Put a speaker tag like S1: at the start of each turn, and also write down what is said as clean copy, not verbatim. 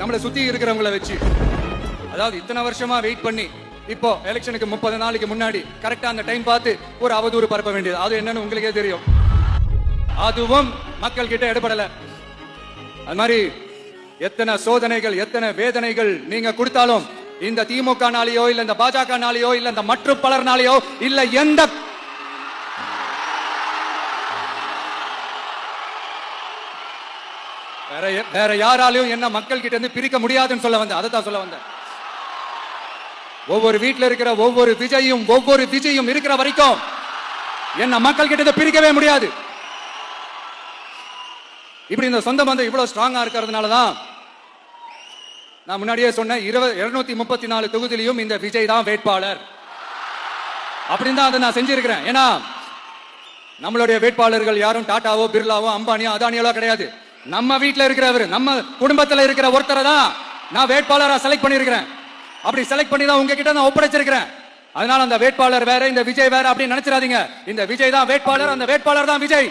S1: நம்மளை சுத்தி இருக்கிறவங்கள வச்சு. அதாவது இத்தனை வருஷமா வெயிட் பண்ணி இப்போ எலெக்ஷனுக்கு 30 நாளைக்கு முன்னாடி கரெக்டா அந்த டைம் பார்த்து ஒரு அவதூறு பரப்ப வேண்டியது. அது என்னன்னு உங்களுக்கே தெரியும். அதுவும் மக்கள் கிட்ட எடுபடல. அது மாதிரி எத்தனை சோதனைகள் எத்தனை வேதனைகள் நீங்க கொடுத்தாலும் இந்த திமுக நாளையோ இல்ல இந்த பாஜக நாளையோ இல்ல இந்த மற்ற பலர் நாளையோ இல்ல எந்த வேற யாராலையும் என்ன மக்கள் கிட்ட இருந்து பிரிக்க முடியாதுன்னு சொல்ல வந்தேன். அதை தான் சொல்ல வந்தேன். ஒவ்வொரு வீட்டுல இருக்கிற ஒவ்வொரு விஜயும் இருக்கிற வரைக்கும் என்ன மக்கள் கிட்ட இருந்து பிரிக்கவே முடியாது. இப்படி இந்த சொந்த பந்தம் இவ்வளவு ஸ்ட்ராங்கா இருக்கிறதுனாலதான் நான் முன்னாடியே சொன்னேன் 234 தொகுதியிலும் இந்த விஜய் தான் வேட்பாளர் அப்படின்னு தான் அதை நான் செஞ்சிருக்கிறேன். ஏன்னா நம்மளுடைய வேட்பாளர்கள் யாரும் டாட்டாவோ பிர்லாவோ அம்பானியோ அதானியோ கிடையாது. நம்ம வீட்டுல இருக்கிறவர் நம்ம குடும்பத்துல இருக்கிற ஒருத்தரை தான் நான் வேட்பாளரா செலக்ட் பண்ணிருக்கிறேன். அப்படி செலக்ட் பண்ணி தான் உங்ககிட்ட நான் ஒப்படைச்சிருக்கிறேன். அதனால அந்த வேட்பாளர் வேற இந்த விஜய் வேற அப்படின்னு நினைச்சிடாதீங்க. இந்த விஜய் தான் வேட்பாளர், அந்த வேட்பாளர் தான் விஜய்.